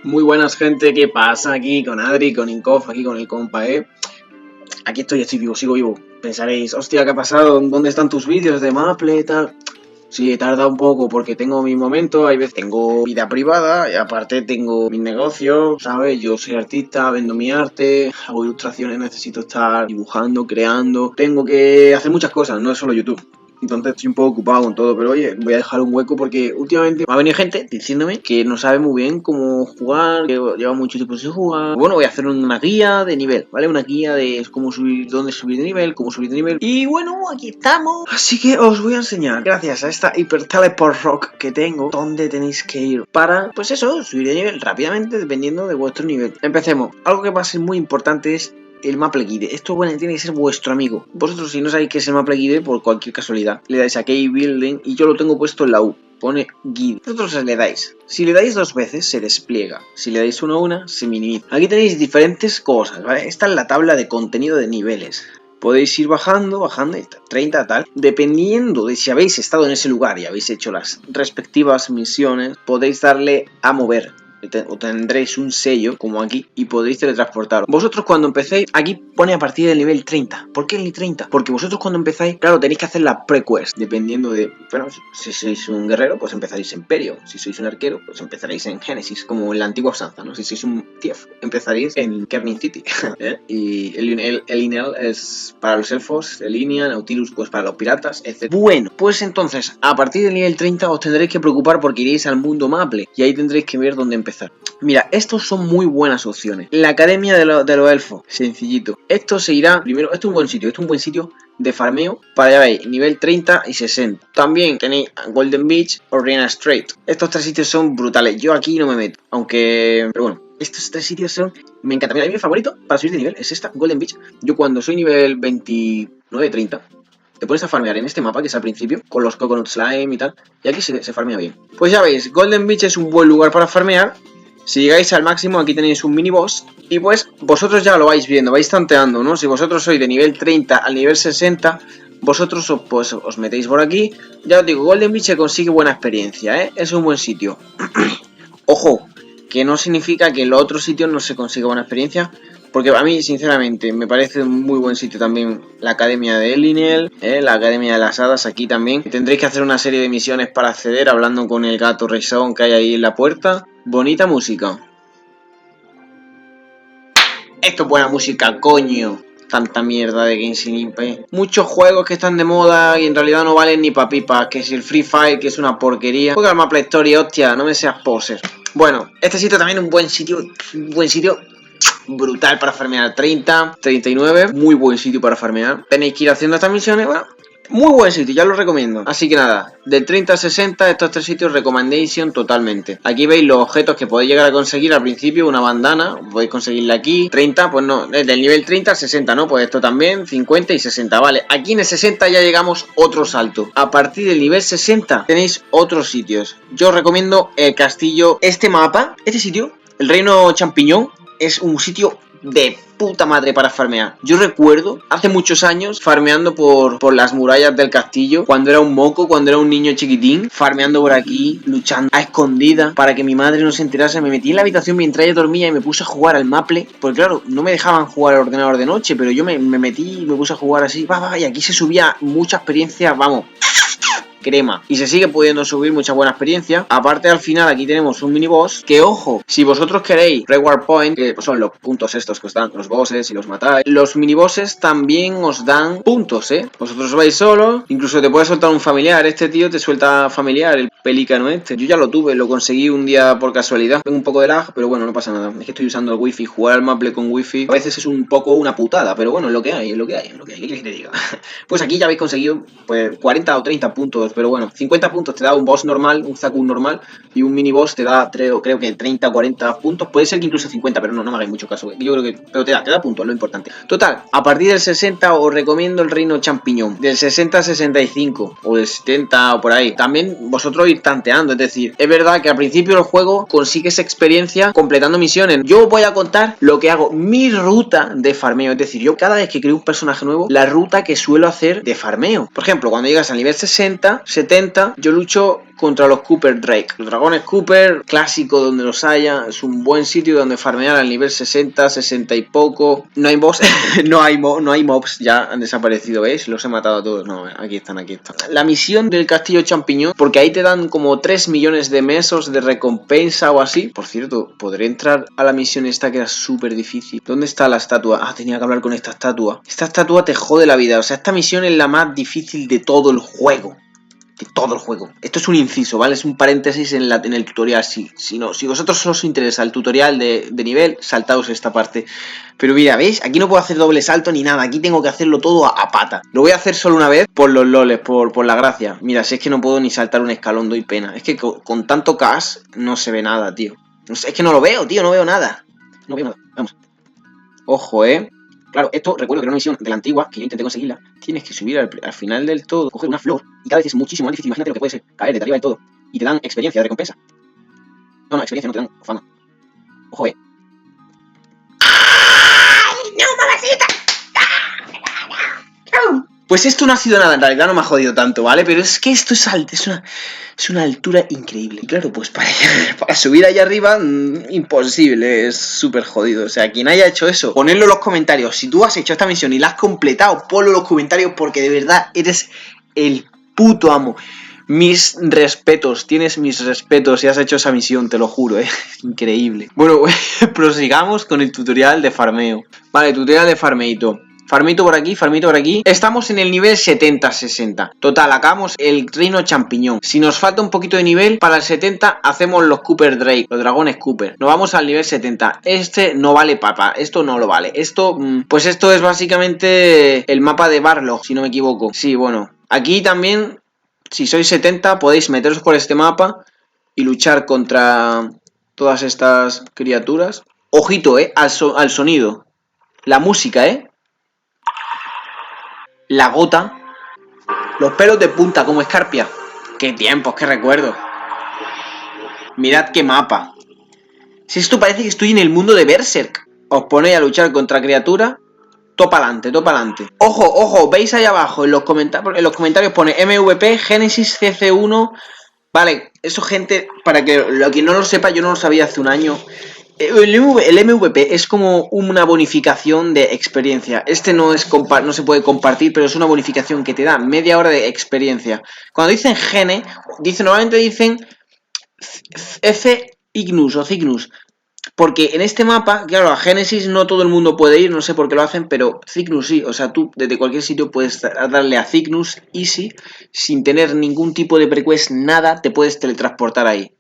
Muy buenas, gente, ¿qué pasa aquí con Adri, con Incoff, aquí con el compa, Aquí estoy vivo, sigo vivo. Pensaréis, hostia, ¿qué ha pasado? ¿Dónde están tus vídeos de Maple y tal? Sí, he tardado un poco porque tengo mi momento, hay veces tengo vida privada y aparte tengo mi negocio, ¿sabes? Yo soy artista, vendo mi arte, hago ilustraciones, necesito estar dibujando, creando, tengo que hacer muchas cosas, no es solo YouTube. Entonces estoy un poco ocupado con todo, pero oye, voy a dejar un hueco porque últimamente me ha venido gente diciéndome que no sabe muy bien cómo jugar, que lleva mucho tiempo sin jugar. Bueno, voy a hacer una guía de nivel, ¿vale? Una guía de cómo subir, dónde subir de nivel, cómo subir de nivel. Y bueno, aquí estamos. Así que os voy a enseñar, gracias a esta hiper teleport rock que tengo, dónde tenéis que ir para, pues eso, subir de nivel rápidamente dependiendo de vuestro nivel. Empecemos. Algo que va a ser muy importante es el Maple Guide. Esto, bueno, tiene que ser vuestro amigo. Vosotros, si no sabéis qué es el Maple Guide, por cualquier casualidad, le dais a Key Building y yo lo tengo puesto en la U. Pone Guide. Vosotros le dais. Si le dais 2 veces, se despliega. Si le dais una, se minimiza. Aquí tenéis diferentes cosas, ¿vale? Esta es la tabla de contenido de niveles. Podéis ir bajando, 30 tal. Dependiendo de si habéis estado en ese lugar y habéis hecho las respectivas misiones, podéis darle a mover. O tendréis un sello como aquí y podréis teletransportaros. Vosotros cuando empecéis, aquí pone a partir del nivel 30. ¿Por qué el 30? Porque vosotros cuando empezáis, claro, tenéis que hacer la pre-quest. Dependiendo de, bueno, si sois un guerrero, pues empezaréis en Imperio. Si sois un arquero, pues empezaréis en Génesis, como en la antigua Sanza, ¿no? Si sois un Tief, empezaréis en Kerning City. Y el Lineal es para los elfos, el Lineal, Nautilus, pues para los piratas, etc. Bueno, pues entonces, a partir del nivel 30 os tendréis que preocupar porque iréis al mundo Maple y ahí tendréis que ver dónde empezar. Mira, estos son muy buenas opciones. La academia de los elfos, sencillito. Esto se irá, primero, esto es un buen sitio de farmeo para, ya veis, nivel 30 y 60. También tenéis Golden Beach o Riena Strait. Estos 3 sitios son brutales. Yo aquí no me meto, aunque, pero bueno, estos 3 sitios son, me encanta. Mira, mi favorito para subir de nivel es esta, Golden Beach. Yo cuando soy nivel 29-30, te pones a farmear en este mapa que es al principio, con los Coconut Slime y tal, y aquí se farmea bien. Pues ya veis, Golden Beach es un buen lugar para farmear. Si llegáis al máximo, aquí tenéis un mini boss. Y pues vosotros ya lo vais viendo, vais tanteando, ¿no? Si vosotros sois de nivel 30 al nivel 60, vosotros pues os metéis por aquí. Ya os digo, Golden Beach se consigue buena experiencia, ¿eh? Es un buen sitio. Ojo, que no significa que en los otros sitios no se consiga buena experiencia. Porque a mí, sinceramente, me parece un muy buen sitio también la Academia de Eliniel, la Academia de las Hadas aquí también. Tendréis que hacer una serie de misiones para acceder, hablando con el gato Reisón que hay ahí en la puerta. Bonita música. Esto es buena música, coño. Tanta mierda de Genshin Impact. Muchos juegos que están de moda y en realidad no valen ni pa' pipas. Que si el Free Fire, que es una porquería. Juega al Maple Story, hostia, no me seas poser. Bueno, este sitio también es un buen sitio. Brutal para farmear. 30, 39, muy buen sitio para farmear. Tenéis que ir haciendo estas misiones, bueno, muy buen sitio, ya lo recomiendo. Así que nada, del 30 al 60, estos 3 sitios recommendation totalmente. Aquí veis los objetos que podéis llegar a conseguir al principio, una bandana, podéis conseguirla aquí. 30, pues no, desde el nivel 30 al 60, ¿no? Pues esto también, 50 y 60, vale. Aquí en el 60 ya llegamos otro salto. A partir del nivel 60 tenéis otros sitios. Yo os recomiendo el castillo, este mapa, este sitio, el reino champiñón. Es un sitio de puta madre para farmear. Yo recuerdo hace muchos años farmeando por las murallas del castillo, cuando era un moco, cuando era un niño chiquitín, farmeando por aquí, luchando a escondidas para que mi madre no se enterase. Me metí en la habitación mientras ella dormía y me puse a jugar al Maple, porque claro, no me dejaban jugar al ordenador de noche, pero yo me metí y me puse a jugar así, y aquí se subía mucha experiencia, vamos, crema. Y se sigue pudiendo subir mucha buena experiencia. Aparte, al final aquí tenemos un mini boss que, ojo, si vosotros queréis reward point, que son los puntos estos que os dan los bosses y los matáis, los mini bosses también os dan puntos, vosotros vais solos, incluso te puede soltar un familiar. Este tío te suelta familiar, el pelícano este. Yo ya lo tuve, lo conseguí un día por casualidad. Tengo un poco de lag, pero bueno, no pasa nada. Es que estoy usando el wifi. Jugar al Maple con wifi a veces es un poco una putada, pero bueno, es lo que hay. ¿Qué quieres que te diga? Pues aquí ya habéis conseguido pues 40 o 30 puntos. Pero bueno, 50 puntos te da un boss normal, un Zaku normal, y un mini boss te da, creo que 30 o 40 puntos. Puede ser que incluso 50, pero no me hagáis mucho caso. Yo creo que, pero te da puntos, lo importante. Total, a partir del 60 os recomiendo el reino champiñón. Del 60 a 65, o del 70 o por ahí. También vosotros ir tanteando, es decir, es verdad que al principio del juego consigues experiencia completando misiones. Yo os voy a contar lo que hago, mi ruta de farmeo. Es decir, yo cada vez que creo un personaje nuevo, la ruta que suelo hacer de farmeo. Por ejemplo, cuando llegas al nivel 60, 70 yo lucho contra los Cooper Drake. Los dragones Cooper, clásico donde los haya, es un buen sitio donde farmear al nivel 60, 60 y poco. No hay boss, no hay mobs, ya han desaparecido, ¿veis? Los he matado a todos. No, aquí están, aquí están. La misión del castillo champiñón, porque ahí te dan como 3 millones de mesos de recompensa o así. Por cierto, podré entrar a la misión esta que era súper difícil. ¿Dónde está la estatua? Ah, tenía que hablar con esta estatua. Esta estatua te jode la vida, o sea, esta misión es la más difícil de todo el juego. De todo el juego. Esto es un inciso, ¿vale? Es un paréntesis en el tutorial. Si vosotros solo os interesa el tutorial de nivel, saltaos esta parte. Pero mira, ¿veis? Aquí no puedo hacer doble salto ni nada. Aquí tengo que hacerlo todo a pata. Lo voy a hacer solo una vez por los loles, por la gracia. Mira, si es que no puedo ni saltar un escalón, doy pena. Es que con tanto cash no se ve nada, tío. No sé, es que no lo veo, tío. No veo nada. No veo nada. Vamos. Ojo, Claro, esto recuerdo que era una misión de la antigua, que yo intenté conseguirla. Tienes que subir al final del todo, coger una flor, y cada vez es muchísimo más difícil. Imagínate lo que puede ser caer de arriba del todo. Y te dan experiencia de recompensa. No, experiencia no, te dan fama. Ojo, ¡ay, no, mamacita! Pues esto no ha sido nada, en realidad no me ha jodido tanto, ¿vale? Pero es que esto es alto, es una altura increíble. Y claro, pues para subir allá arriba, imposible, es súper jodido. O sea, quien haya hecho eso, ponedlo en los comentarios. Si tú has hecho esta misión y la has completado, ponlo en los comentarios porque de verdad eres el puto amo. Mis respetos, tienes mis respetos si has hecho esa misión, te lo juro, increíble. Bueno, prosigamos con el tutorial de farmeo. Vale, tutorial de farmeito. Farmito por aquí, farmito por aquí. Estamos en el nivel 70-60. Total, acabamos el reino champiñón. Si nos falta un poquito de nivel, para el 70 hacemos los Cooper Drake, los dragones Cooper. Nos vamos al nivel 70. Este no vale papa, esto no lo vale. Esto, pues esto es básicamente el mapa de Barlog, si no me equivoco. Sí, bueno. Aquí también, si sois 70, podéis meteros por este mapa y luchar contra todas estas criaturas. Ojito, al sonido. La música, la gota, los pelos de punta como escarpia. Qué tiempos, qué recuerdo. Mirad qué mapa. Si esto parece que estoy en el mundo de Berserk. Os ponéis a luchar contra criaturas. Topa adelante, topa adelante. Ojo, ojo, veis ahí abajo en los comentarios pone MVP, Genesis CC1. Vale, eso gente, para que quien no lo sepa, yo no lo sabía hace un año. El MVP es como una bonificación de experiencia. Este no se puede compartir, pero es una bonificación que te da media hora de experiencia. Cuando dicen Gene, normalmente dicen F Ignus o Cygnus. Porque en este mapa, claro, a Génesis no todo el mundo puede ir, no sé por qué lo hacen, pero Cygnus sí. O sea, tú desde cualquier sitio puedes darle a Cygnus Easy, sin tener ningún tipo de prequest, nada, te puedes teletransportar ahí.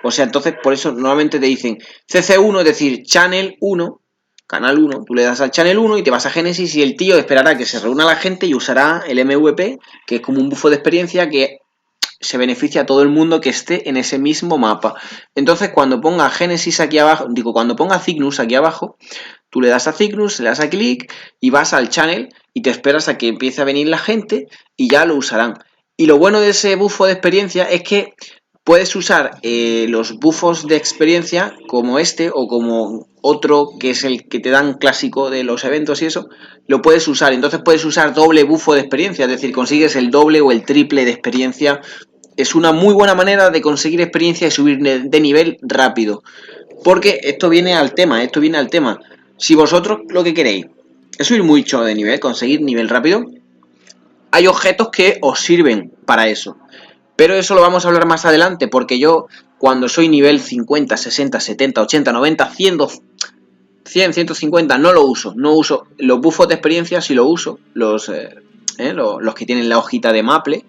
O sea, entonces por eso normalmente te dicen CC1, es decir, Channel 1, Canal 1, tú le das al Channel 1 y te vas a Genesis y el tío esperará que se reúna la gente y usará el MVP, que es como un bufo de experiencia que se beneficia a todo el mundo que esté en ese mismo mapa. Entonces cuando ponga Genesis aquí abajo, cuando ponga Cygnus aquí abajo, tú le das a Cygnus, le das a clic y vas al Channel y te esperas a que empiece a venir la gente y ya lo usarán. Y lo bueno de ese bufo de experiencia es que puedes usar los bufos de experiencia como este o como otro que es el que te dan clásico de los eventos y eso, lo puedes usar. Entonces puedes usar doble bufo de experiencia, es decir, consigues el doble o el triple de experiencia. Es una muy buena manera de conseguir experiencia y subir de nivel rápido. Porque esto viene al tema, Si vosotros lo que queréis es subir mucho de nivel, conseguir nivel rápido, hay objetos que os sirven para eso. Pero eso lo vamos a hablar más adelante, porque yo cuando soy nivel 50, 60, 70, 80, 90, 100, 150 no lo uso. No uso los buffos de experiencia, sí lo uso, los que tienen la hojita de maple.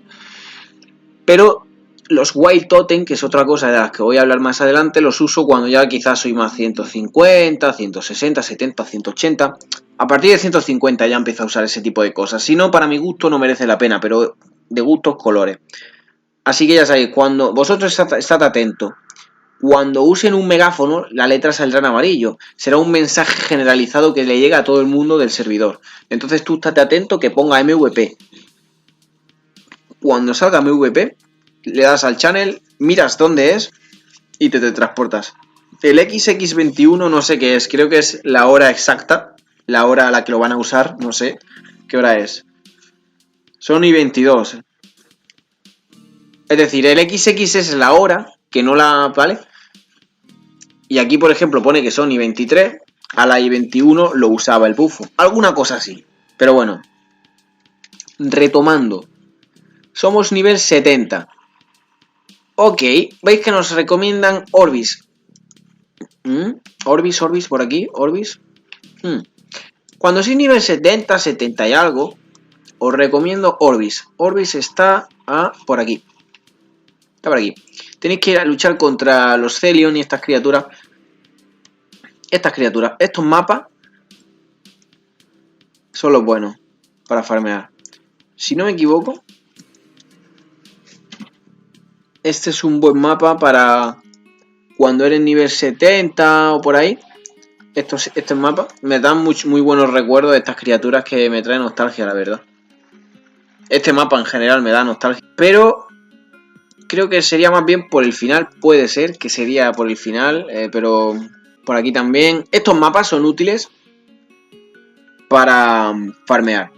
Pero los Wild Totem, que es otra cosa de las que voy a hablar más adelante, los uso cuando ya quizás soy más 150, 160, 70, 180. A partir de 150 ya empiezo a usar ese tipo de cosas. Si no, para mi gusto no merece la pena, pero de gustos colores. Así que ya sabéis, cuando vosotros estad atentos, cuando usen un megáfono, la letra saldrá en amarillo. Será un mensaje generalizado que le llega a todo el mundo del servidor. Entonces tú estate atento que ponga MVP. Cuando salga MVP, le das al channel, miras dónde es y te transportas. El XX21 no sé qué es, creo que es la hora exacta, la hora a la que lo van a usar, no sé qué hora es. Son y 22. Es decir, el XX es la hora, que no la... ¿Vale? Y aquí, por ejemplo, pone que son I23, a la I21 lo usaba el bufo. Alguna cosa así. Pero bueno, retomando. Somos nivel 70. Ok, veis que nos recomiendan Orbis. Orbis, por aquí, Orbis. Cuando sois nivel 70, 70 y algo, os recomiendo Orbis. Orbis está por aquí. Está por aquí. Tenéis que ir a luchar contra los Celion y estas criaturas. Estos mapas son los buenos para farmear. Si no me equivoco, este es un buen mapa para cuando eres nivel 70 o por ahí. Estos mapas me dan muy buenos recuerdos de estas criaturas que me traen nostalgia, la verdad. Este mapa en general me da nostalgia. Pero creo que sería más bien por el final. Puede ser que sería por el final. Pero por aquí también. Estos mapas son útiles para farmear.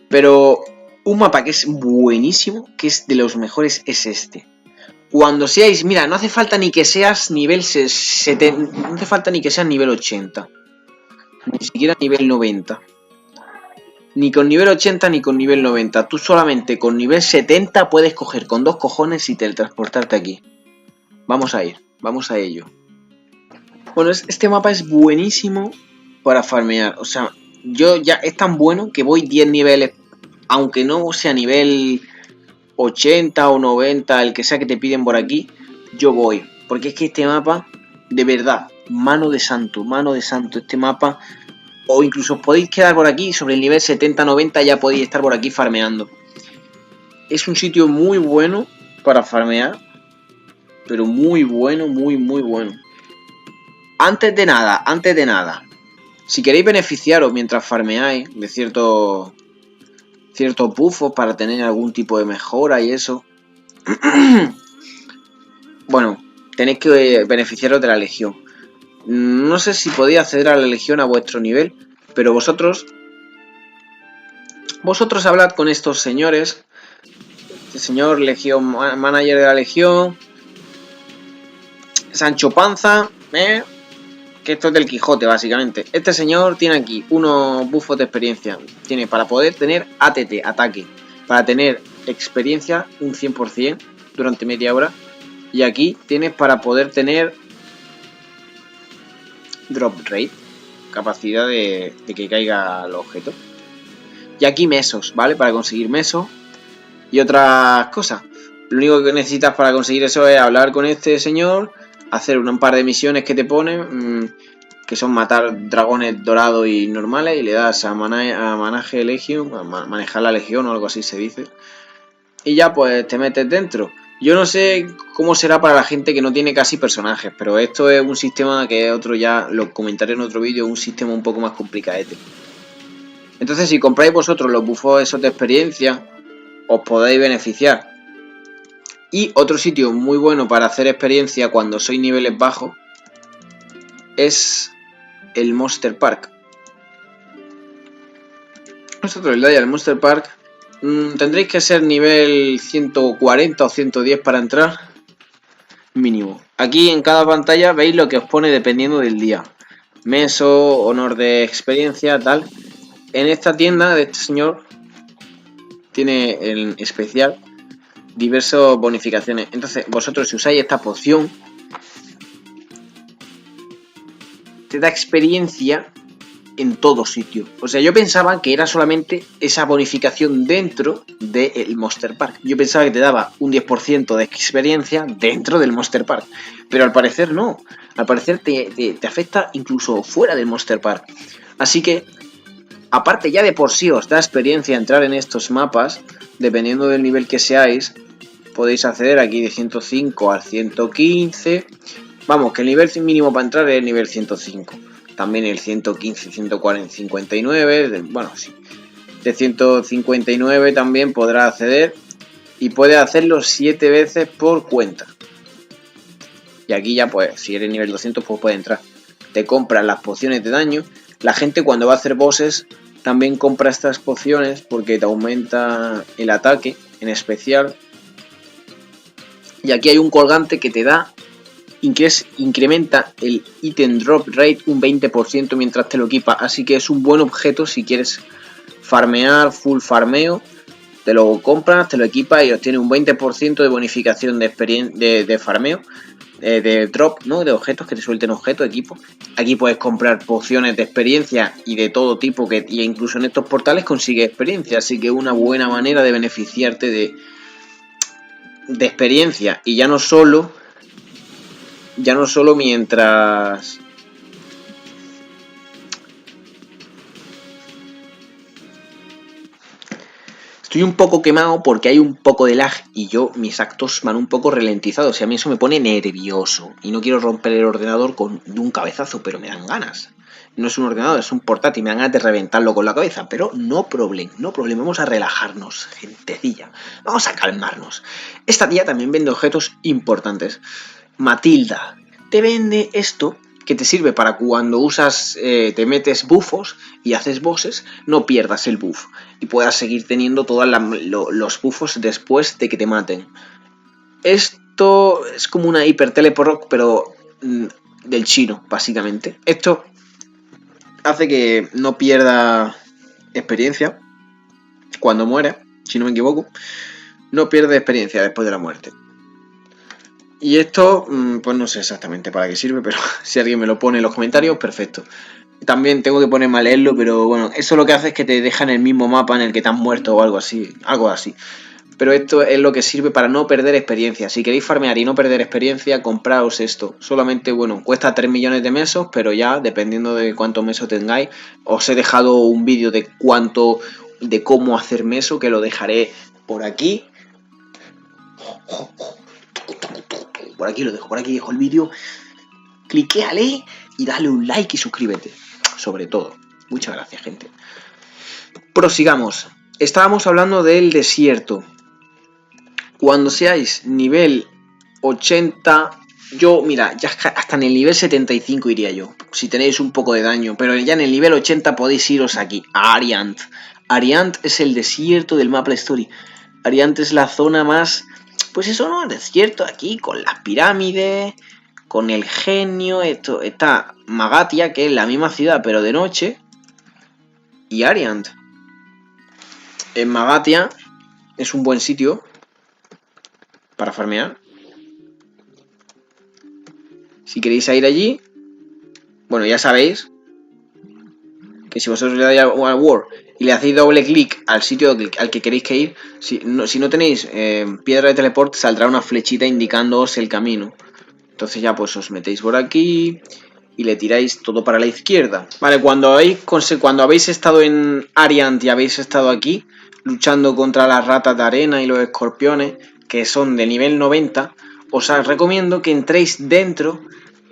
Pero un mapa que es buenísimo, que es de los mejores, es este. Cuando seáis, mira, no hace falta ni que seas nivel 70, no hace falta ni que seas nivel 80. Ni siquiera nivel 90. Ni con nivel 80 ni con nivel 90. Tú solamente con nivel 70 puedes coger con 2 cojones y teletransportarte aquí. Vamos a ir, vamos a ello. Bueno, este mapa es buenísimo para farmear. O sea, yo ya es tan bueno que voy 10 niveles. Aunque no sea nivel 80 o 90, el que sea que te piden por aquí, yo voy. Porque es que este mapa, de verdad, mano de santo, este mapa... O incluso os podéis quedar por aquí, sobre el nivel 70-90 ya podéis estar por aquí farmeando. Es un sitio muy bueno para farmear. Pero muy bueno, muy bueno. Antes de nada. Si queréis beneficiaros mientras farmeáis de ciertos buffos para tener algún tipo de mejora y eso. Bueno, tenéis que beneficiaros de la legión. No sé si podéis acceder a la legión a vuestro nivel, pero vosotros hablad con estos señores. Este señor legión, manager de la legión, Sancho Panza, que esto es del Quijote básicamente. Este señor tiene aquí unos buffos de experiencia. Tiene para poder tener ATT, ataque, para tener experiencia un 100% durante media hora. Y aquí tienes para poder tener drop rate, capacidad de que caiga el objeto. Y aquí mesos, ¿vale? Para conseguir mesos y otras cosas. Lo único que necesitas para conseguir eso es hablar con este señor, hacer un par de misiones que te ponen, que son matar dragones dorados y normales, y le das a manejar la legión o algo así se dice. Y ya pues te metes dentro. Yo no sé cómo será para la gente que no tiene casi personajes, pero esto es un sistema que otro ya lo comentaré en otro vídeo, un sistema un poco más complicadete. Entonces si compráis vosotros los buffos esos de experiencia, os podéis beneficiar. Y otro sitio muy bueno para hacer experiencia cuando sois niveles bajos es el Monster Park. Nosotros el Monster Park tendréis que ser nivel 140 o 110 para entrar, mínimo. Aquí en cada pantalla veis lo que os pone dependiendo del día. Meso, honor de experiencia, tal. En esta tienda de este señor tiene en especial diversas bonificaciones. Entonces vosotros si usáis esta poción te da experiencia en todo sitio. O sea, yo pensaba que era solamente esa bonificación dentro del Monster Park. Yo pensaba que te daba un 10% de experiencia dentro del Monster Park. Pero al parecer no. Al parecer te afecta incluso fuera del Monster Park. Así que, aparte ya de por sí os da experiencia entrar en estos mapas, dependiendo del nivel que seáis, podéis acceder aquí de 105 al 115. Vamos, que el nivel mínimo para entrar es el nivel 105. También el 115, 140, 59. Bueno, sí. De 159 también podrá acceder. Y puede hacerlo 7 veces por cuenta. Y aquí ya pues, si eres nivel 200 pues puede entrar. Te compras las pociones de daño. La gente cuando va a hacer bosses también compra estas pociones porque te aumenta el ataque en especial. Y aquí hay un colgante que te da, incrementa el item drop rate un 20% mientras te lo equipa. Así que es un buen objeto si quieres farmear, full farmeo. Te lo compras, te lo equipas y obtienes un 20% de bonificación de farmeo. De drop, ¿no? De objetos, que te suelten objetos, equipo. Aquí puedes comprar pociones de experiencia y de todo tipo, y incluso en estos portales consigues experiencia, así que es una buena manera de beneficiarte de experiencia. Y ya no solo mientras... Estoy un poco quemado porque hay un poco de lag y mis actos van un poco ralentizados y a mí eso me pone nervioso. Y no quiero romper el ordenador de un cabezazo, pero me dan ganas. No es un ordenador, es un portátil, me dan ganas de reventarlo con la cabeza. Pero no problem, vamos a relajarnos, gentecilla. Vamos a calmarnos. Esta tía también vende objetos importantes. Matilda te vende esto que te sirve para cuando usas, te metes buffos y haces bosses, no pierdas el buff y puedas seguir teniendo todos los buffos después de que te maten. Esto es como una hiper teleport, pero del chino, básicamente. Esto hace que no pierda experiencia cuando muere, si no me equivoco. No pierde experiencia después de la muerte. Y esto, pues no sé exactamente para qué sirve, pero si alguien me lo pone en los comentarios, perfecto. También tengo que ponerme a leerlo, pero bueno, eso lo que hace es que te deja en el mismo mapa en el que te has muerto o algo así. Pero esto es lo que sirve para no perder experiencia. Si queréis farmear y no perder experiencia, compraos esto. Solamente, bueno, cuesta 3 millones de mesos, pero ya, dependiendo de cuántos mesos tengáis, os he dejado un vídeo de cómo hacer meso, que lo dejaré por aquí. Por aquí dejo el vídeo. Cliquéale y dale un like y suscríbete. Sobre todo. Muchas gracias, gente. Prosigamos. Estábamos hablando del desierto. Cuando seáis nivel 80, mira, ya hasta en el nivel 75 iría yo. Si tenéis un poco de daño. Pero ya en el nivel 80 podéis iros aquí, a Ariant. Ariant es el desierto del Maple Story. Ariant es la zona más... Pues eso, ¿no? El desierto aquí, con las pirámides, con el genio. Esto está Magatia, que es la misma ciudad, pero de noche. Y Ariant. En Magatia es un buen sitio para farmear. Si queréis ir allí, bueno, ya sabéis que si vosotros le dais al War y le hacéis doble clic al sitio al que queréis que ir, si no tenéis piedra de teleport, saldrá una flechita indicándoos el camino. Entonces ya pues os metéis por aquí y le tiráis todo para la izquierda. Vale, cuando habéis estado en Ariant y habéis estado aquí luchando contra las ratas de arena y los escorpiones, que son de nivel 90, os recomiendo que entréis dentro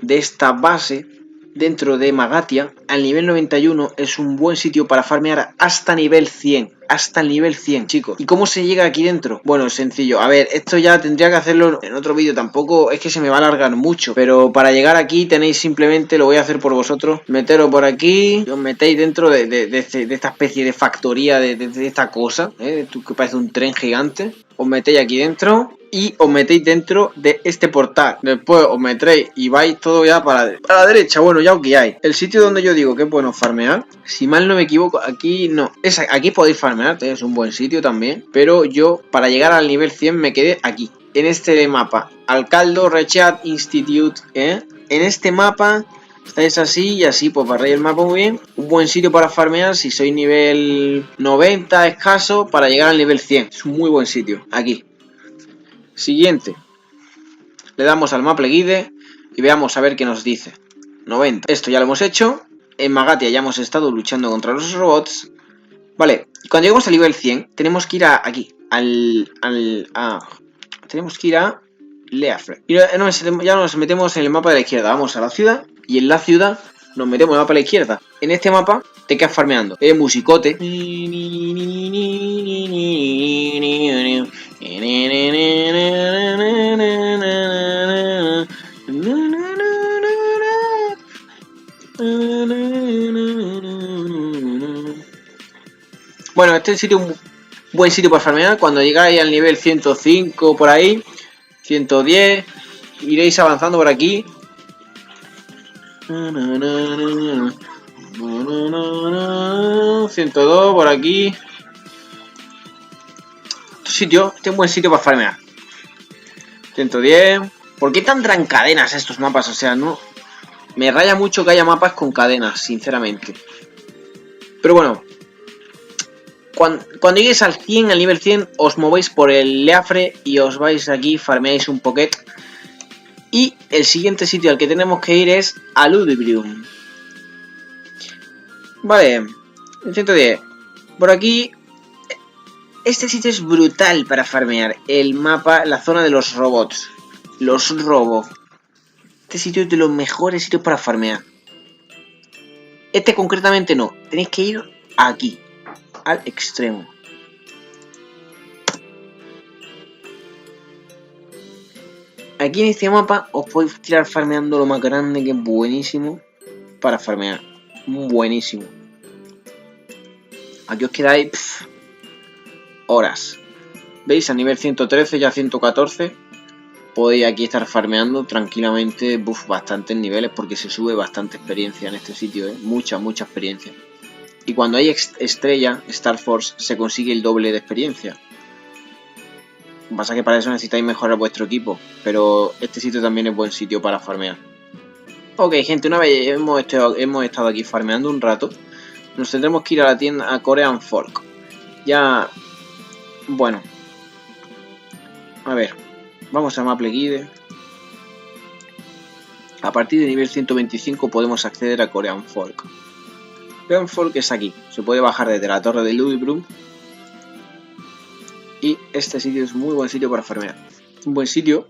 de esta base, dentro de Magatia. Al nivel 91 es un buen sitio para farmear hasta nivel 100. Hasta el nivel 100, chicos. ¿Y cómo se llega aquí dentro? Bueno, es sencillo. A ver, esto ya tendría que hacerlo en otro vídeo. Tampoco es que se me va a alargar mucho. Pero para llegar aquí tenéis simplemente, lo voy a hacer por vosotros, meteros por aquí y os metéis dentro de esta especie de factoría, de esta cosa, que parece un tren gigante. Os metéis aquí dentro y os metéis dentro de este portal. Después os metéis y vais todo ya para la derecha. Bueno, ya os guiáis. El sitio donde yo digo que es bueno farmear, si mal no me equivoco, aquí no. Aquí podéis farmear, es un buen sitio también. Pero yo, para llegar al nivel 100, me quedé aquí. En este mapa. Alcaldo Rechat Institute. En este mapa estáis así y así, pues barréis el mapa muy bien. Un buen sitio para farmear si sois nivel 90 escaso para llegar al nivel 100. Es un muy buen sitio. Aquí. Siguiente. Le damos al Maple Guide y veamos a ver qué nos dice. 90. Esto ya lo hemos hecho. En Magatia ya hemos estado luchando contra los robots. Vale, cuando lleguemos al nivel 100, tenemos que ir aquí. Tenemos que ir a Leafre. Y ya nos metemos en el mapa de la izquierda. Vamos a la ciudad. Y en la ciudad nos metemos en el mapa de la izquierda. En este mapa te quedas farmeando. Musicote. Bueno, este es un buen sitio para farmear. Cuando llegáis al nivel 105 por ahí, 110. Iréis avanzando por aquí. 102 por aquí. Este es un buen sitio para farmear. 110. ¿Por qué tendrán cadenas estos mapas? O sea, no. Me raya mucho que haya mapas con cadenas, sinceramente. Pero bueno. Cuando lleguéis al 100, al nivel 100, os movéis por el Leafre y os vais aquí, farmeáis un poquet. Y el siguiente sitio al que tenemos que ir es a Ludibrium. Vale, el 110. Por aquí, este sitio es brutal para farmear. El mapa, la zona de los robots. Los robos. Este sitio es de los mejores sitios para farmear. Este concretamente no. Tenéis que ir aquí. Al extremo. Aquí en este mapa os podéis tirar farmeando lo más grande, que es buenísimo para farmear. Buenísimo. Aquí os quedáis horas. ¿Veis? A nivel 113, ya 114. Podéis aquí estar farmeando tranquilamente bastantes niveles, porque se sube bastante experiencia en este sitio, ¿eh? Mucha experiencia. Y cuando hay estrella, Star Force, se consigue el doble de experiencia. Pasa que para eso necesitáis mejorar vuestro equipo, pero este sitio también es buen sitio para farmear. Ok, gente, una vez hemos estado aquí farmeando un rato, nos tendremos que ir a la tienda a Korean Folk. Ya, bueno, a ver, vamos a Maple Guide. A partir de nivel 125 podemos acceder a Korean Folk. Korean Folk es aquí, se puede bajar desde la torre de Ludibrium. Y este sitio es muy buen sitio para farmear. Un buen sitio,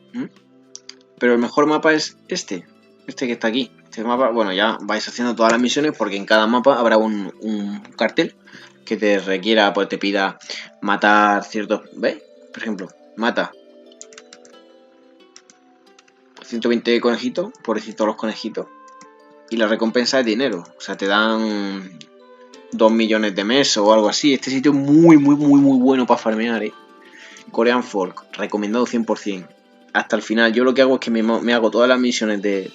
pero el mejor mapa es este que está aquí. Este mapa, bueno, ya vais haciendo todas las misiones, porque en cada mapa habrá un cartel que te requiera, pues te pida matar ciertos... ¿Veis? Por ejemplo, mata 120 conejitos, pobrecitos los conejitos. Y la recompensa es dinero. O sea, te dan 2 millones de mes o algo así. Este sitio es muy bueno para farmear, Korean Folk, recomendado 100%. Hasta el final. Yo lo que hago es que me hago todas las misiones de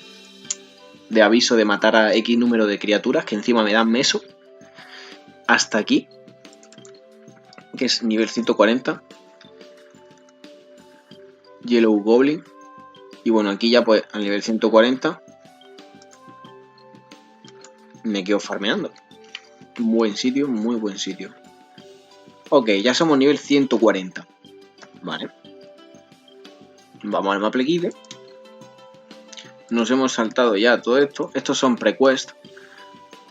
aviso de matar a X número de criaturas, que encima me dan meso. Hasta aquí, que es nivel 140. Yellow Goblin. Y bueno, aquí ya pues al nivel 140 me quedo farmeando. Buen sitio, muy buen sitio. Ok, ya somos nivel 140. Vale. Vamos al Maple Guide. Nos hemos saltado ya todo esto. Estos son prequest.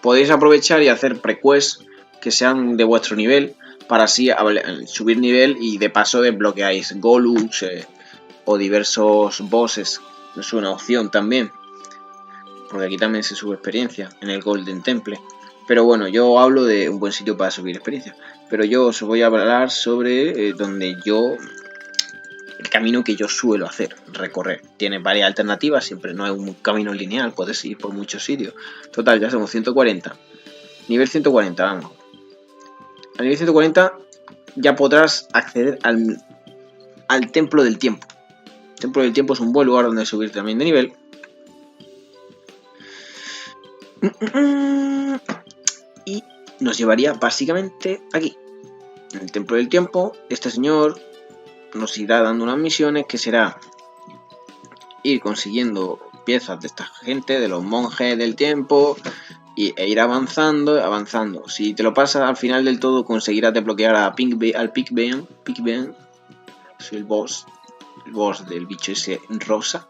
Podéis aprovechar y hacer prequest que sean de vuestro nivel, para así subir nivel y de paso desbloqueáis Golux o diversos bosses. Es una opción también, porque aquí también se sube experiencia en el Golden Temple. Pero bueno, yo hablo de un buen sitio para subir experiencia. Pero yo os voy a hablar sobre el camino que yo suelo hacer, recorrer. Tiene varias alternativas, siempre no hay un camino lineal, puedes ir por muchos sitios. Total, ya somos 140. Nivel 140, vamos. A nivel 140 ya podrás acceder al Templo del Tiempo. El Templo del Tiempo es un buen lugar donde subir también de nivel. Y nos llevaría básicamente aquí. En el Templo del Tiempo, este señor nos irá dando unas misiones que será ir consiguiendo piezas de esta gente, de los monjes del tiempo, e ir avanzando. Si te lo pasas al final del todo, conseguirás desbloquear al Pigbean. Es el boss del bicho ese rosa.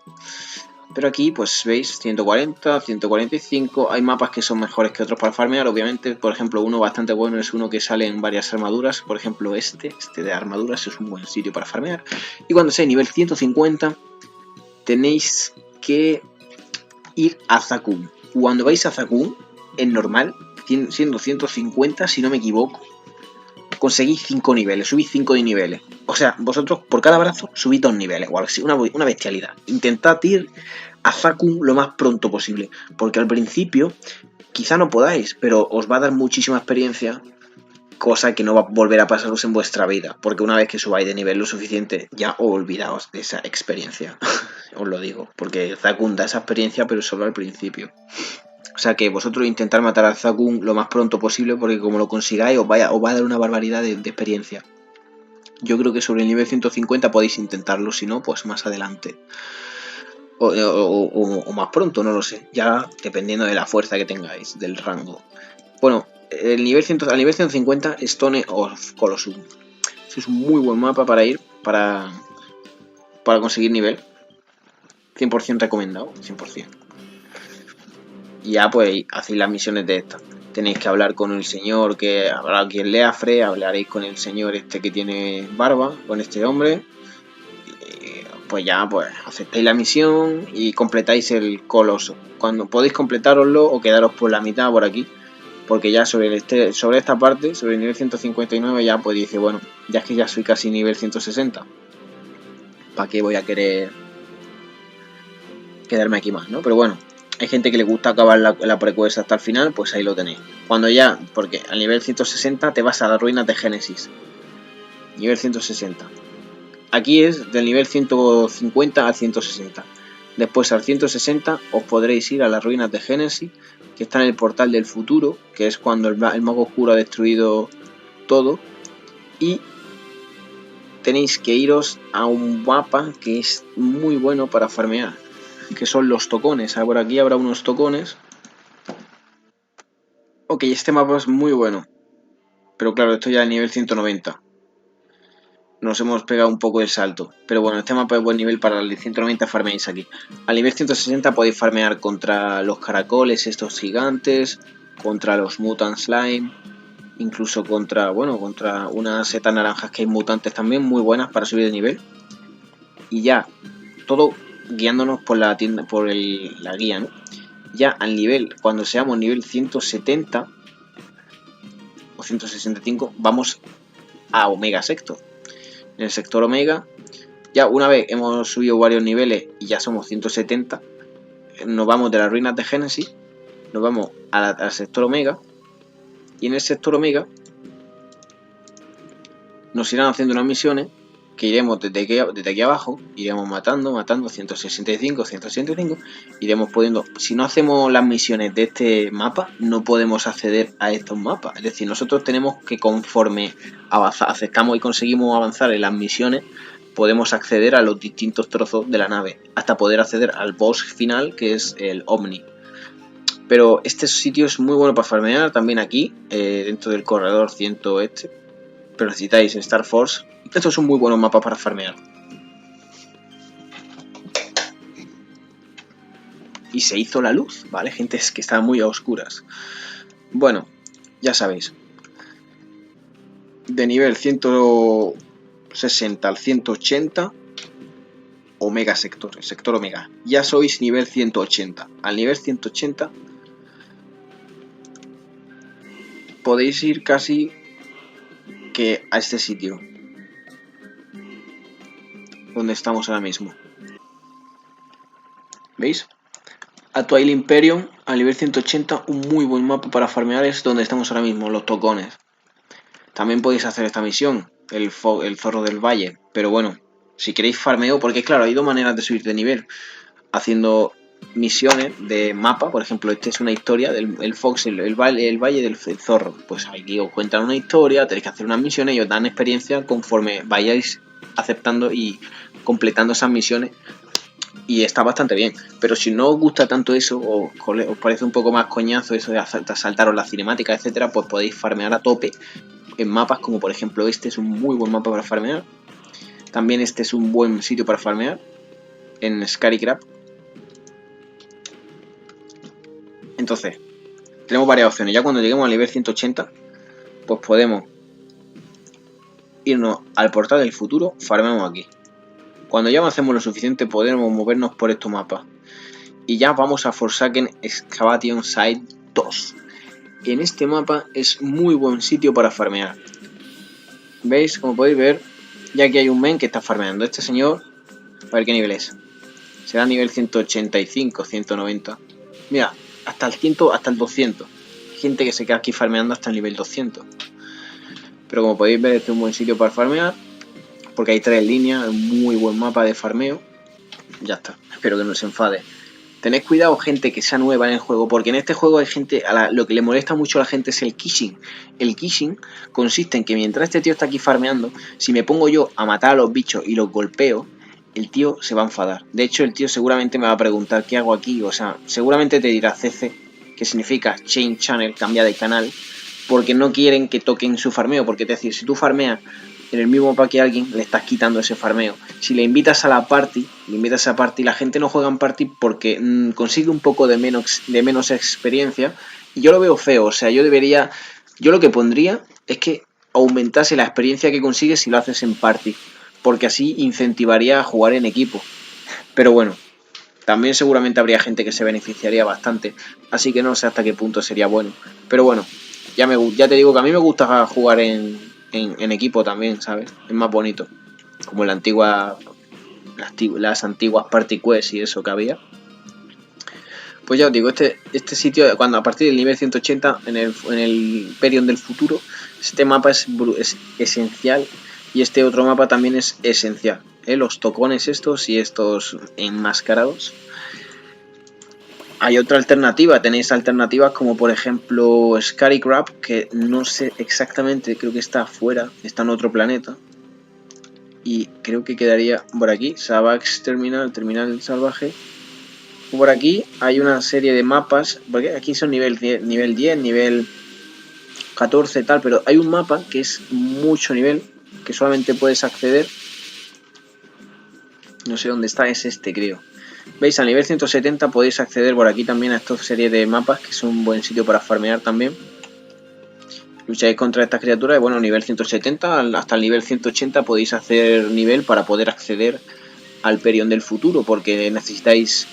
Pero aquí, pues veis, 140, 145. Hay mapas que son mejores que otros para farmear, obviamente. Por ejemplo, uno bastante bueno es uno que sale en varias armaduras. Por ejemplo, este de armaduras es un buen sitio para farmear. Y cuando sea nivel 150, tenéis que ir a Zakum. Cuando vais a Zakum, en normal, siendo 150, si no me equivoco, conseguís 5 niveles, subís 5 de niveles. O sea, vosotros por cada brazo subís 2 niveles o algo así, una bestialidad. Intentad ir a Zakum lo más pronto posible, porque al principio quizá no podáis, pero os va a dar muchísima experiencia cosa que no va a volver a pasaros en vuestra vida, porque una vez que subáis de nivel lo suficiente, ya olvidaos de esa experiencia. Os lo digo, porque Zakun da esa experiencia, pero solo al principio. O sea que vosotros intentar matar a Zakun lo más pronto posible, porque como lo consigáis os va a dar una barbaridad de experiencia. Yo creo que sobre el nivel 150 podéis intentarlo, si no, pues más adelante. O más pronto, no lo sé. Ya dependiendo de la fuerza que tengáis, del rango. Bueno, al nivel 150, Stone of Colossus. Es un muy buen mapa para ir, para conseguir nivel. 100% recomendado, 100%. Y ya pues hacéis las misiones de estas. Tenéis que hablar con el señor que habrá aquí en Leafre, hablaréis con el señor este que tiene barba, con este hombre. Y pues ya pues aceptáis la misión y completáis el coloso. Cuando podéis completároslo o quedaros por la mitad por aquí. Porque ya sobre esta parte, sobre el nivel 159, ya pues dice, bueno, ya es que ya soy casi nivel 160. ¿Para qué voy a querer quedarme aquí más, no? Pero bueno, hay gente que le gusta acabar la prequest hasta el final, pues ahí lo tenéis. Cuando ya, porque al nivel 160 te vas a las ruinas de Génesis. Nivel 160. Aquí es del nivel 150 al 160. Después al 160 os podréis ir a las ruinas de Génesis, que está en el portal del futuro, que es cuando el mago oscuro ha destruido todo. Y tenéis que iros a un mapa que es muy bueno para farmear, que son los tocones. Por aquí habrá unos tocones. Ok, este mapa es muy bueno, pero claro, esto ya es nivel 190. Nos hemos pegado un poco el salto. Pero bueno, este mapa es buen nivel para el de 190, farmeáis aquí. Al nivel 160 podéis farmear contra los caracoles, estos gigantes, contra los mutant slime, incluso contra unas setas naranjas que hay mutantes también, muy buenas para subir de nivel. Y ya, todo guiándonos por la tienda, la guía, ¿no? Ya al nivel, cuando seamos nivel 170 o 165, vamos a Omega Sector. En el sector Omega, ya una vez hemos subido varios niveles y ya somos 170, nos vamos de las ruinas de Génesis, nos vamos al sector Omega, y en el sector Omega nos irán haciendo unas misiones que iremos desde aquí abajo, iremos matando 165, 165, iremos pudiendo, si no hacemos las misiones de este mapa, no podemos acceder a estos mapas. Es decir, nosotros tenemos que, conforme aceptamos y conseguimos avanzar en las misiones, podemos acceder a los distintos trozos de la nave, hasta poder acceder al boss final, que es el Omni. Pero este sitio es muy bueno para farmear, también aquí, dentro del corredor 100 este. Pero necesitáis Star Force. Estos son muy buenos mapas para farmear. Y se hizo la luz, ¿vale? Gente, es que están muy a oscuras. Bueno, ya sabéis. De nivel 160 al 180, Omega Sector, el sector Omega. Ya sois nivel 180. Al nivel 180 podéis ir casi que a este sitio donde estamos ahora mismo. ¿Veis? A Twilight Imperium, a nivel 180, un muy buen mapa para farmear es donde estamos ahora mismo, los tocones. También podéis hacer esta misión, el zorro del valle, pero bueno, si queréis farmeo, porque claro, hay dos maneras de subir de nivel. Haciendo misiones de mapa, por ejemplo, esta es una historia del Fox, el valle del zorro. Pues aquí os cuentan una historia, tenéis que hacer unas misiones y os dan experiencia conforme vayáis aceptando y completando esas misiones. Y está bastante bien, pero si no os gusta tanto eso, o os parece un poco más coñazo eso de saltaros la cinemática, etcétera, pues podéis farmear a tope en mapas como por ejemplo este es un muy buen mapa para farmear. También este es un buen sitio para farmear en Scary Crab. Entonces, tenemos varias opciones. Ya cuando lleguemos al nivel 180, pues podemos irnos al portal del futuro, farmeamos aquí. Cuando ya avancemos lo suficiente podremos movernos por estos mapas. Y ya vamos a Forsaken Excavation Site 2. En este mapa es muy buen sitio para farmear. ¿Veis? Como podéis ver, ya que hay un men que está farmeando. Este señor, a ver qué nivel es. Será nivel 185, 190. Mira, hasta el 200. Gente que se queda aquí farmeando hasta el nivel 200. Pero como podéis ver, este es un buen sitio para farmear, porque hay 3 líneas, muy buen mapa de farmeo. Ya está, espero que no se enfade. Tened cuidado, gente que sea nueva en el juego, porque en este juego hay gente, lo que le molesta mucho a la gente es el kishing. El kishing consiste en que mientras este tío está aquí farmeando, si me pongo yo a matar a los bichos y los golpeo, el tío se va a enfadar. De hecho, el tío seguramente me va a preguntar qué hago aquí, o sea, seguramente te dirá CC, que significa Change Channel, cambia de canal, porque no quieren que toquen su farmeo, porque es decir, si tú farmeas en el mismo mapa que alguien, le estás quitando ese farmeo. Si le invitas a la party, la gente no juega en party porque consigue un poco de menos experiencia. Y yo lo veo feo, o sea, yo lo que pondría es que aumentase la experiencia que consigues si lo haces en party, porque así incentivaría a jugar en equipo. Pero bueno, también seguramente habría gente que se beneficiaría bastante, así que no sé hasta qué punto sería bueno. Pero bueno, ya te digo que a mí me gusta jugar en equipo también, ¿sabes? Es más bonito. Como las antiguas Party Quest y eso que había. Pues ya os digo, este sitio, cuando a partir del nivel 180 en el Perion del futuro, este mapa es esencial y este otro mapa también es esencial. Los tocones estos y estos enmascarados. Hay otra alternativa, tenéis alternativas como por ejemplo Scary Crab, que no sé exactamente, creo que está afuera, está en otro planeta. Y creo que quedaría por aquí, Savax Terminal salvaje. Por aquí hay una serie de mapas, porque aquí son nivel 10, nivel 14 tal, pero hay un mapa que es mucho nivel, que solamente puedes acceder. No sé dónde está, es este creo. Veis, a nivel 170 podéis acceder por aquí también a esta serie de mapas, que es un buen sitio para farmear también. Lucháis contra estas criaturas y bueno, nivel 170 hasta el nivel 180 podéis hacer nivel para poder acceder al Perion del futuro, porque necesitáis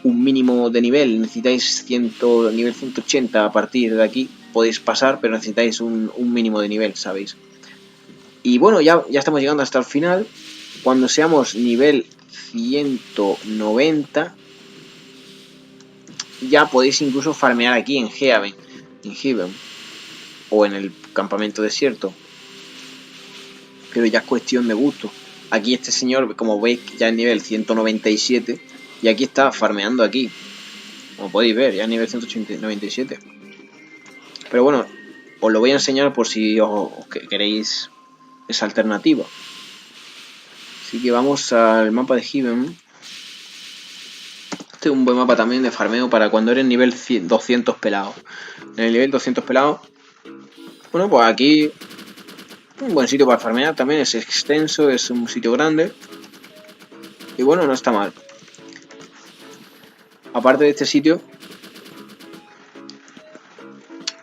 un mínimo de nivel, necesitáis nivel 180 a partir de aquí, podéis pasar, pero necesitáis un mínimo de nivel, ¿sabéis? Y bueno, ya estamos llegando hasta el final. Cuando seamos nivel 190 ya podéis incluso farmear aquí en Heaven, o en el campamento desierto, pero ya es cuestión de gusto. Aquí este señor, como veis, ya es nivel 197 y aquí está farmeando aquí, como podéis ver, ya es nivel 197. Pero bueno, os lo voy a enseñar por si os queréis esa alternativa. Así que vamos al mapa de Heaven. Este es un buen mapa también de farmeo para cuando eres nivel 200 pelado. En el nivel 200 pelado, bueno, pues aquí un buen sitio para farmear, también es extenso, es un sitio grande. Y bueno, no está mal. Aparte de este sitio,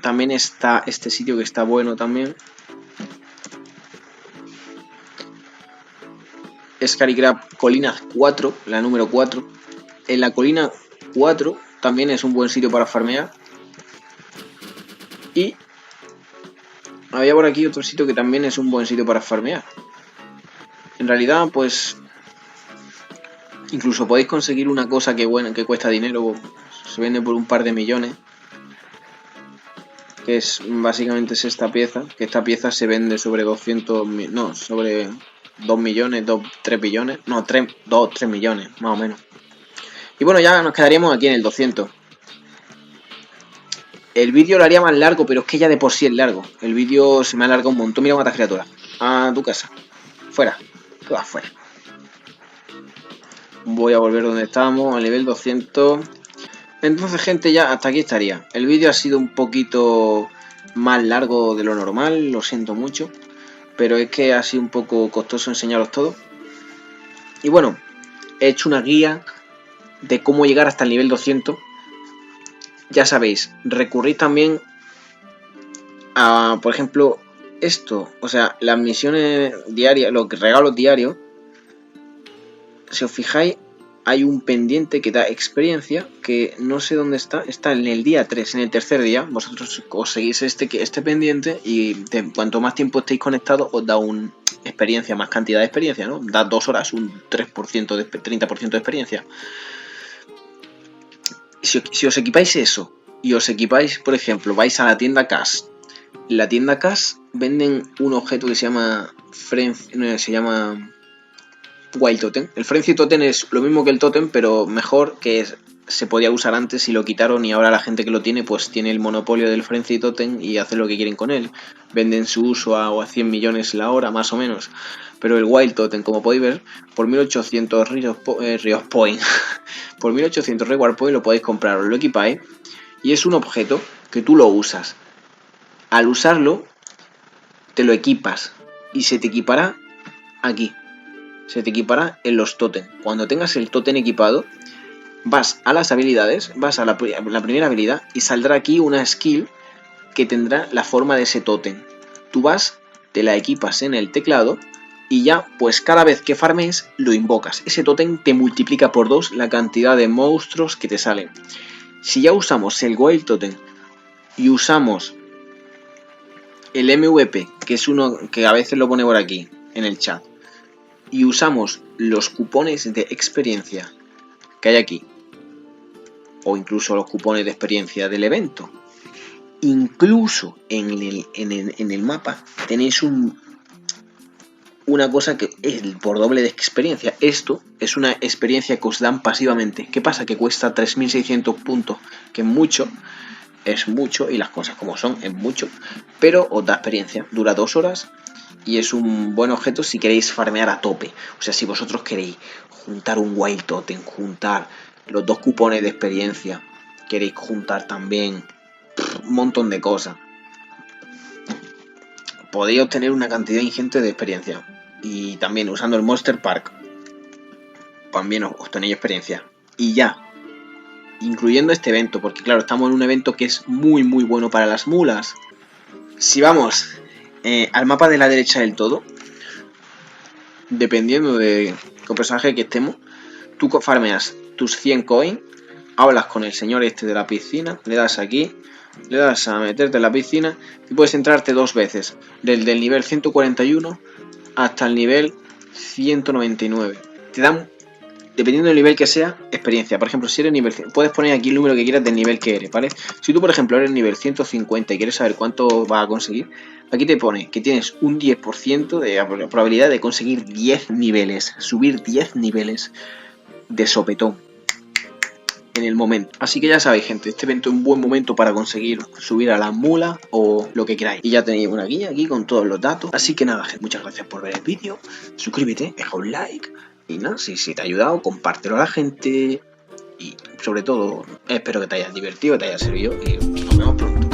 también está este sitio que está bueno también. Scary Crab Colina 4, la número 4. En la colina 4 también es un buen sitio para farmear. Y había por aquí otro sitio que también es un buen sitio para farmear. En realidad, pues incluso podéis conseguir una cosa que cuesta dinero, se vende por un par de millones, que es básicamente es esta pieza, que esta pieza se vende sobre 200, no, sobre 2 millones, 3 billones, no, 3 millones, más o menos. Y bueno, ya nos quedaríamos aquí en el 200. El vídeo lo haría más largo, pero es que ya de por sí es largo. El vídeo se me alarga un montón. Mira cuántas criaturas. A tu casa. Fuera. Tú vas fuera. Voy a volver donde estábamos, al nivel 200. Entonces, gente, ya hasta aquí estaría. El vídeo ha sido un poquito más largo de lo normal, lo siento mucho. Pero es que ha sido un poco costoso enseñaros todo. Y bueno, he hecho una guía de cómo llegar hasta el nivel 200. Ya sabéis, recurrid también a, por ejemplo, esto. O sea, las misiones diarias, los regalos diarios. Si os fijáis, hay un pendiente que da experiencia, que no sé dónde está en el día 3, en el tercer día, vosotros os seguís este pendiente y cuanto más tiempo estéis conectados os da una experiencia, más cantidad de experiencia, ¿no? Da 2 horas, un 3%, 30% de experiencia. Si os equipáis eso, y os equipáis, por ejemplo, vais a la tienda Cash, En la tienda Cash venden un objeto que se llama Wild Totem. El Frenzy Totem es lo mismo que el Totem, pero mejor, que se podía usar antes y lo quitaron, y ahora la gente que lo tiene pues tiene el monopolio del Frenzy Totem y hace lo que quieren con él. Venden su uso a 100 millones la hora, más o menos. Pero el Wild Totem, como podéis ver, por 1800 Rios Point, por 1800 Reward Point lo podéis comprar, os lo equipáis, y es un objeto que tú lo usas. Al usarlo, te lo equipas y se te equipará aquí. Se te equipará en los totem. Cuando tengas el totem equipado, vas a las habilidades, vas a la primera habilidad y saldrá aquí una skill que tendrá la forma de ese totem. Tú vas, te la equipas en el teclado y ya, pues cada vez que farmes lo invocas. Ese totem te multiplica por 2 la cantidad de monstruos que te salen. Si ya usamos el Wild Totem y usamos el MVP, que es uno que a veces lo pone por aquí en el chat, y usamos los cupones de experiencia que hay aquí, o incluso los cupones de experiencia del evento, incluso en el mapa tenéis una cosa que es el por doble de experiencia. Esto es una experiencia que os dan pasivamente. ¿Qué pasa? Que cuesta 3600 puntos, que es mucho, y las cosas como son, es mucho, pero os da experiencia, dura 2 horas y es un buen objeto si queréis farmear a tope. O sea, si vosotros queréis juntar un Wild Totem, juntar los 2 cupones de experiencia, queréis juntar también un montón de cosas, podéis obtener una cantidad ingente de experiencia. Y también usando el Monster Park también obtenéis experiencia. Y ya, incluyendo este evento, porque claro, estamos en un evento que es muy muy bueno para las mulas. Si vamos al mapa de la derecha del todo, dependiendo de qué personaje que estemos, tú farmeas tus 100 coins, hablas con el señor este de la piscina, le das aquí, le das a meterte en la piscina y puedes entrarte 2 veces, desde el nivel 141 hasta el nivel 199. Te dan, dependiendo del nivel que sea, experiencia. Por ejemplo, si eres nivel 100, puedes poner aquí el número que quieras del nivel que eres, ¿vale? Si tú, por ejemplo, eres nivel 150 y quieres saber cuánto vas a conseguir, aquí te pone que tienes un 10% de probabilidad de conseguir 10 niveles, subir 10 niveles de sopetón en el momento. Así que ya sabéis, gente, este evento es un buen momento para conseguir subir a la mula o lo que queráis. Y ya tenéis una guía aquí con todos los datos. Así que nada, gente, muchas gracias por ver el vídeo. Suscríbete, deja un like. Y nada, si te ha ayudado, compártelo a la gente. Y sobre todo, espero que te hayas divertido, te haya servido. Y nos vemos pronto.